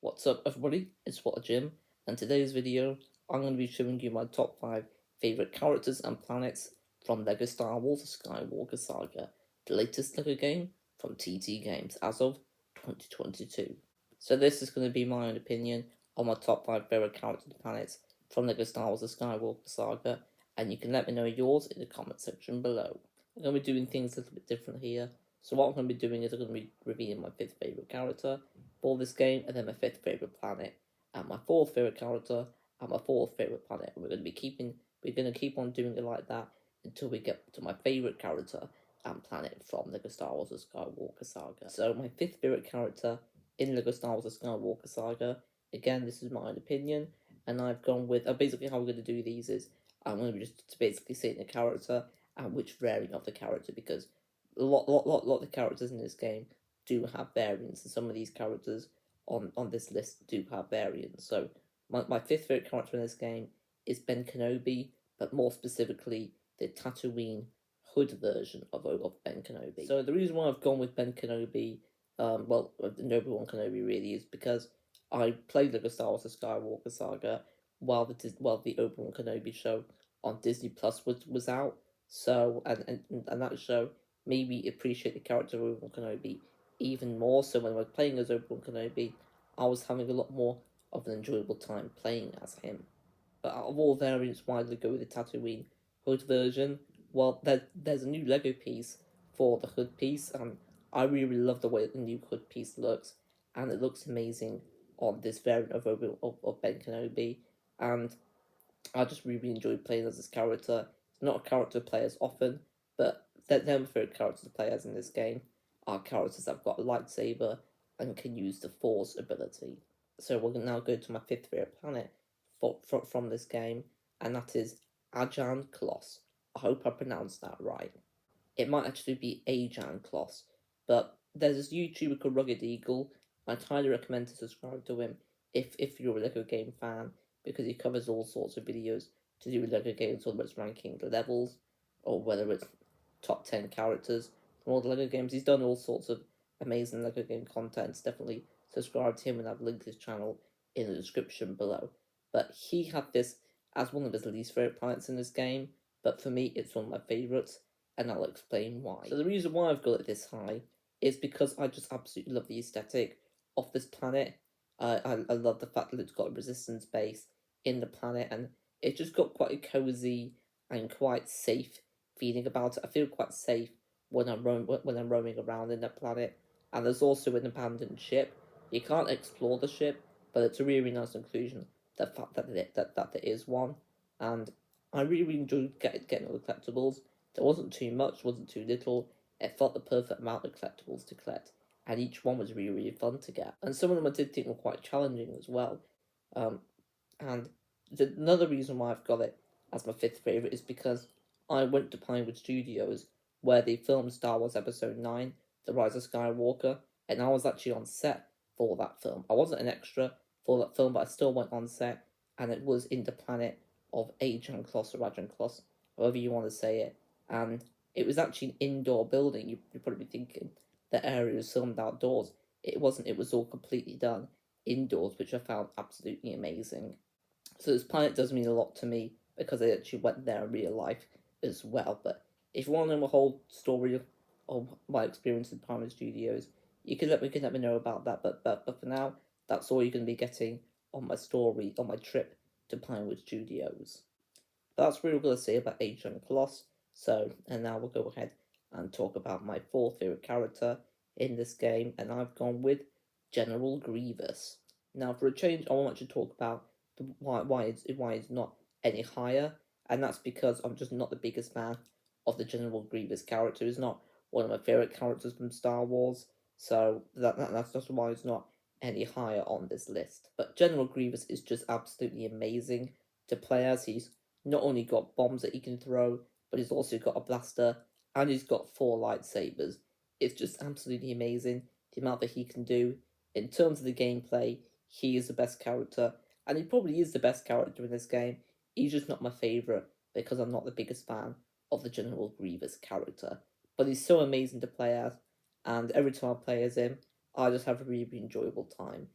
What's up everybody, it's What a Jim, and today's video I'm going to be showing you my top 5 favourite characters and planets from LEGO Star Wars Skywalker Saga, the latest LEGO game from TT Games as of 2022. So this is going to be my own opinion on my top 5 favourite characters and planets from LEGO Star Wars Skywalker Saga, and you can let me know yours in the comment section below. I'm going to be doing things a little bit different here. So what I'm going to be doing is I'm going to be revealing my 5th favourite character for this game, and then my 5th favourite planet, and my 4th favourite character, and my 4th favourite planet. And we're going to keep on doing it like that until we get to my favourite character and planet from LEGO Star Wars: The Skywalker Saga. So my 5th favourite character in LEGO Star Wars: The Skywalker Saga. Again, this is my own opinion, and I've gone with basically how we're going to do these is I'm going to be just basically saying the character and which variant of the character, because a lot of the characters in this game do have variants, and some of these characters on this list do have variants. So my 5th favourite character in this game is Ben Kenobi, but more specifically the Tatooine Hood version of Ben Kenobi. So the reason why I've gone with Ben Kenobi, Obi-Wan Kenobi really, is because I played LEGO Star Wars: The Skywalker Saga while the Obi-Wan Kenobi show on Disney Plus was out. So and that show made me appreciate the character of Obi-Wan Kenobi even more. So when I was playing as Obi-Wan Kenobi, I was having a lot more of an enjoyable time playing as him. But out of all variants, why did I go with the Tatooine Hood version? Well, there's a new Lego piece for the Hood piece, and I really love the way the new Hood piece looks, and it looks amazing on this variant of Ben Kenobi, and I just really enjoyed playing as this character. It's not a character I play as often, but they're my favourite characters to play as in this game are characters that have got a lightsaber and can use the Force ability. So we're going to now go to my 5th favourite planet from this game, and that is Ajan Kloss. I hope I pronounced that right. It might actually be Ajan Kloss, but there's this YouTuber called RuggedEagle. I'd highly recommend to subscribe to him if you're a LEGO game fan, because he covers all sorts of videos to do with LEGO games, whether it's ranking the levels or whether it's top 10 characters from all the LEGO games. He's done all sorts of amazing LEGO game content. Definitely subscribe to him, and I've linked his channel in the description below. But he had this as one of his least favourite planets in this game, but for me it's one of my favourites, and I'll explain why. So the reason why I've got it this high is because I just absolutely love the aesthetic of this planet. I love the fact that it's got a resistance base in the planet, and it's just got quite a cozy and quite safe feeling about it. I feel quite safe when I'm roaming around in the planet. And there's also an abandoned ship. You can't explore the ship, but it's a really nice inclusion. The fact that there is one, and I really enjoyed getting all the collectibles. There wasn't too much, wasn't too little. It felt the perfect amount of collectibles to collect, and each one was really fun to get. And some of them I did think were quite challenging as well. And another reason why I've got it as my 5th favourite is because I went to Pinewood Studios, where they filmed Star Wars Episode 9, The Rise of Skywalker, and I was actually on set for that film. I wasn't an extra for that film, but I still went on set, and it was in the planet of Ajan Kloss or Rajan Kloss, however you want to say it, and it was actually an indoor building. You're probably thinking the area was filmed outdoors. It wasn't, it was all completely done indoors, which I found absolutely amazing. So this planet does mean a lot to me because I actually went there in real life as well. But if you want to know the whole story of my experience in Pinewood Studios, you can let me know about that. But for now, that's all you're going to be getting on my story on my trip to Pinewood Studios. That's what we're going to say about Ajan Kloss. So, and now we'll go ahead and talk about my 4th favourite character in this game, and I've gone with General Grievous. Now, for a change, I want to talk about why it's not any higher, and that's because I'm just not the biggest fan of the General Grievous character. He's not one of my favourite characters from Star Wars, so that's just why it's not any higher on this list. But General Grievous is just absolutely amazing to play as. He's not only got bombs that he can throw, but he's also got a blaster, and he's got 4 lightsabers. It's just absolutely amazing the amount that he can do. In terms of the gameplay, he is the best character, and he probably is the best character in this game. He's just not my favourite because I'm not the biggest fan of the General Grievous character. But he's so amazing to play as, and every time I play as him, I just have a really enjoyable time.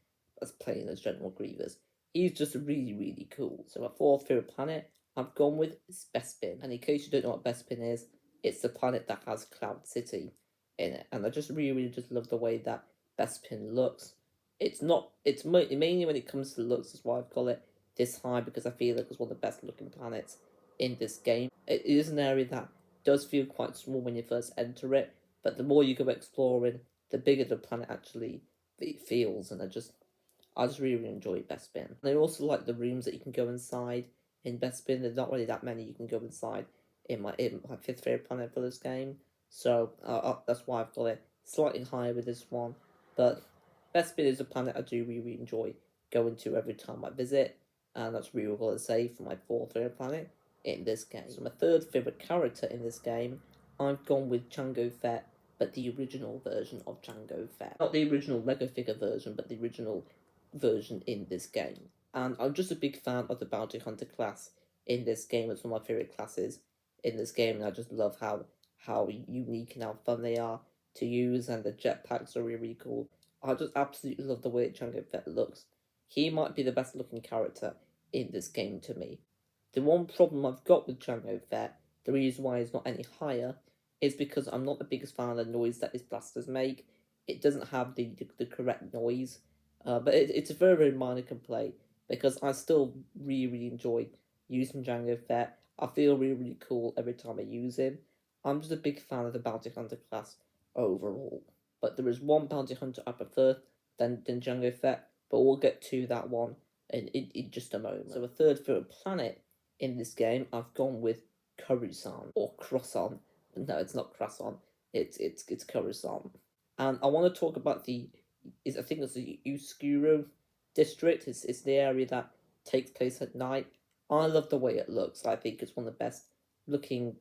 as playing as General Grievous. He's just really cool. So my fourth favourite planet I've gone with is Bespin. And in case you don't know what Bespin is, it's the planet that has Cloud City in it. And I just really just love the way that Bespin looks. It's mainly when it comes to looks, that's why I've got it this high, because I feel like it's one of the best looking planets in this game. It is an area that does feel quite small when you first enter it, but the more you go exploring, the bigger the planet actually feels, and I just really enjoy Bespin. And I also like the rooms that you can go inside in Bespin. There's not really that many you can go inside in my fifth favorite planet for this game, so that's why I've got it slightly higher with this one. But Bespin is a planet I do really enjoy going to every time I visit, and that's really what I say for my fourth favorite planet in this game. So my third favorite character in this game, I've gone with Jango Fett, but the original version of Jango Fett. Not the original Lego figure version, but the original version in this game. And I'm just a big fan of the Bounty Hunter class in this game. It's one of my favourite classes in this game, and I just love how unique and how fun they are to use, and the jetpacks are really cool. I just absolutely love the way Jango Fett looks. He might be the best looking character in this game to me. The one problem I've got with Jango Fett, the reason why he's not any higher, is because I'm not the biggest fan of the noise that his blasters make. It doesn't have the correct noise, but it's a very minor complaint, because I still really enjoy using Jango Fett. I feel really cool every time I use him. I'm just a big fan of the Bounty Hunter class overall. But there is one Bounty Hunter I prefer than Jango Fett, but we'll get to that one in just a moment. So a third favorite planet in this game, I've gone with Coruscant, or Croissant. No, it's not Croissant. It's Coruscant. And I want to talk about I think it's the Uskuro district. It's the area that takes place at night. I love the way it looks. I think it's one of the best looking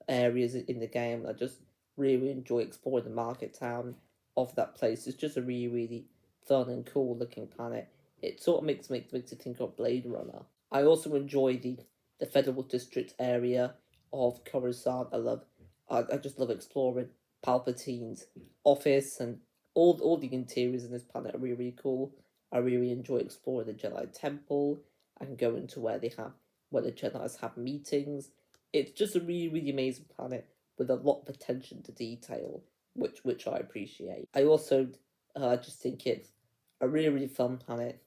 areas in the game. I just really enjoy exploring the market town of that place. It's just a really fun and cool looking planet. It sort of makes you think of Blade Runner. I also enjoy the Federal District area of Coruscant. I just love exploring Palpatine's office, and all the interiors in this planet are really cool. I really enjoy exploring the Jedi Temple and going to where the Jedi's have meetings. It's just a really amazing planet with a lot of attention to detail, which I appreciate. I also just think it's a really fun planet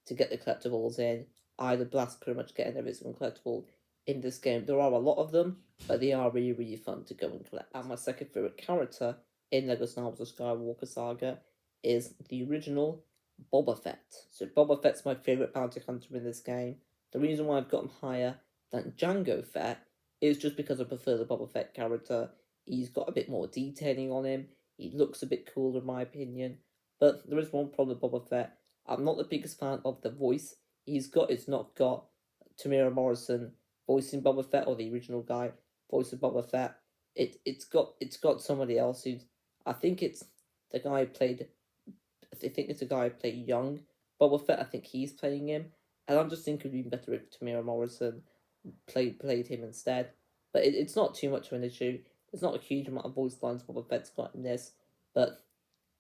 to get the collectibles in. I blast pretty much getting every single collectible in this game. There are a lot of them, but they are really fun to go and collect. And my second favourite character in LEGO StarWars: The Skywalker Saga is the original Boba Fett. So Boba Fett's my favourite bounty hunter in this game. The reason why I've got him higher than Jango Fett is just because I prefer the Boba Fett character. He's got a bit more detailing on him. He looks a bit cooler in my opinion. But there is one problem with Boba Fett. I'm not the biggest fan of the voice he's got. It's not got Tamira Morrison voicing Boba Fett, or the original guy voicing Boba Fett. It's got somebody else who's, I think it's the guy who played, I think it's the guy who played young Boba Fett. I think he's playing him, and I'm just thinking it'd be better if Tamira Morrison played him instead. But it's not too much of an issue. There's not a huge amount of voice lines Boba Fett's got in this, but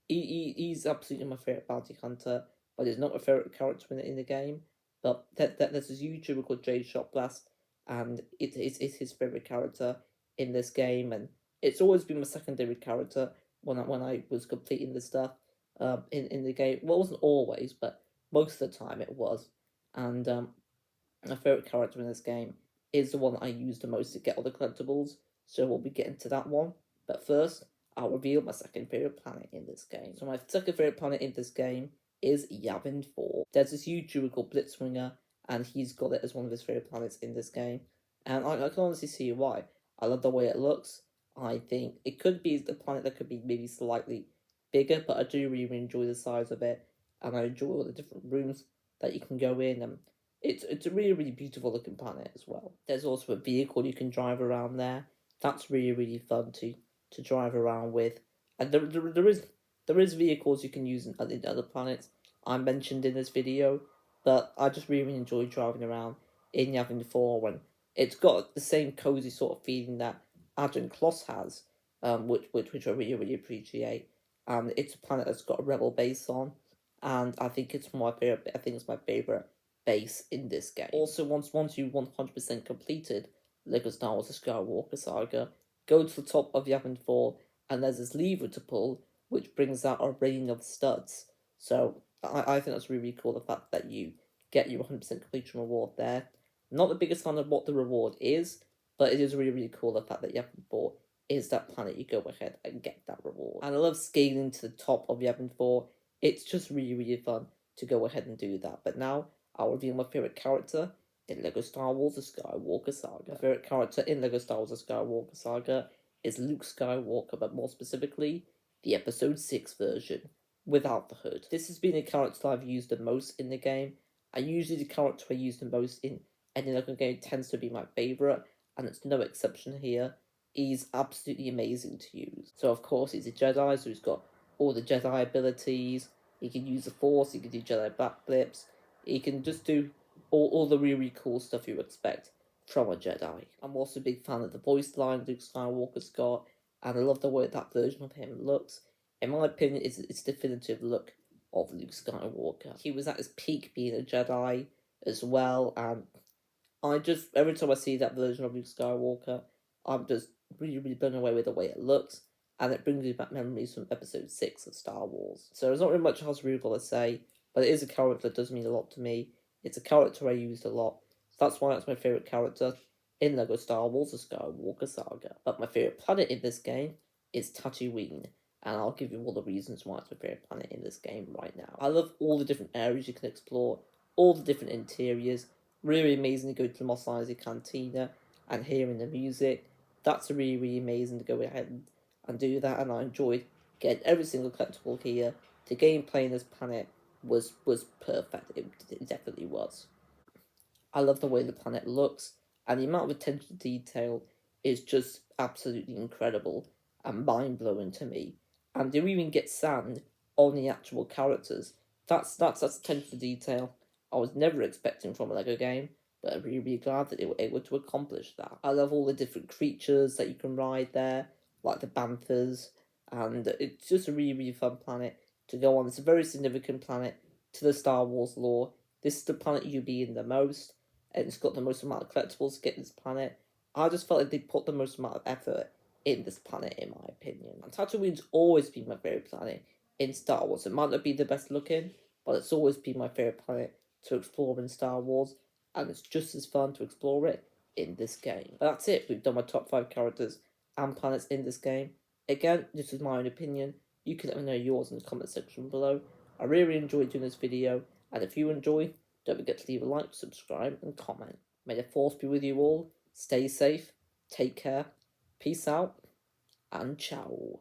he's absolutely my favourite bounty hunter, but he's not my favourite character in the game. But there's this YouTuber called Jay Shot Blast, and it's his favourite character in this game, and it's always been my secondary character when I was completing the stuff in the game. Well, it wasn't always, but most of the time it was. And my favourite character in this game is the one that I use the most to get all the collectibles, so we'll be getting to that one. But first, I'll reveal my second favourite planet in this game. So my second favourite planet in this game is Yavin 4. There's this YouTuber called Blitzwinger, and he's got it as one of his favourite planets in this game. And I can honestly see why. I love the way it looks. I think it could be the planet that could be maybe slightly bigger, but I do really enjoy the size of it, and I enjoy all the different rooms that you can go in, and it's a really beautiful looking planet as well. There's also a vehicle you can drive around there. That's really fun to drive around with. And there is vehicles you can use in other planets I mentioned in this video, but I just really enjoy driving around in Yavin 4 when it's got the same cozy sort of feeling that Adrian Kloss has, which I really appreciate. And it's a planet that's got a rebel base on, and I think it's my favorite. I think it's my favorite base in this game. Also, once you 100% completed LEGO Star Wars: The Skywalker Saga, go to the top of Yavin 4, and there's this lever to pull, which brings out a rain of studs. So I think that's really cool, the fact that you get your 100% completion reward there. Not the biggest fan of what the reward is, but it is really cool, the fact that Yavin 4 is that planet. You go ahead and get that reward. And I love scaling to the top of Yavin 4. It's just really fun to go ahead and do that. But now I'll reveal my favourite character in LEGO Star Wars: The Skywalker Saga. My favourite character in LEGO Star Wars: The Skywalker Saga is Luke Skywalker, but more specifically, the Episode 6 version, without the hood. This has been the character I've used the most in the game, and usually the character I use the most in any LEGO game tends to be my favourite, and it's no exception here. He's absolutely amazing to use. So of course he's a Jedi, so he's got all the Jedi abilities. He can use the Force, he can do Jedi backflips, he can just do all the really cool stuff you expect from a Jedi. I'm also a big fan of the voice line Luke Skywalker's got, and I love the way that version of him looks. In my opinion, it's a definitive look of Luke Skywalker. He was at his peak being a Jedi as well, and I just, every time I see that version of Luke Skywalker, I'm just really blown away with the way it looks, and it brings me back memories from Episode 6 of Star Wars. So there's not really much else really to say, but it is a character that does mean a lot to me. It's a character I used a lot, so that's why it's my favourite character in LEGO Star Wars: The Skywalker Saga. But my favourite planet in this game is Tatooine, and I'll give you all the reasons why it's my favourite planet in this game right now. I love all the different areas you can explore, all the different interiors. Really amazing to go to the Mos Eisley Cantina and hearing the music. That's really amazing to go ahead and do that, and I enjoyed getting every single collectible here. The gameplay in this planet was perfect. It definitely was. I love the way the planet looks, and the amount of attention to detail is just absolutely incredible and mind-blowing to me. And you even get sand on the actual characters. That's attention to detail I was never expecting from a LEGO game, but I'm really glad that they were able to accomplish that. I love all the different creatures that you can ride there, like the banthas, and it's just a really fun planet to go on. It's a very significant planet to the Star Wars lore. This is the planet you'll be in the most, and it's got the most amount of collectibles to get this planet. I just felt like they put the most amount of effort in this planet, in my opinion. And Tatooine's always been my favourite planet in Star Wars. It might not be the best looking, but it's always been my favourite planet to explore in Star Wars, and it's just as fun to explore it in this game. But that's it, we've done my top 5 characters and planets in this game. Again, this is my own opinion. You can let me know yours in the comment section below. I really enjoyed doing this video, and if you enjoyed, don't forget to leave a like, subscribe, and comment. May the Force be with you all. Stay safe, take care, peace out, and ciao.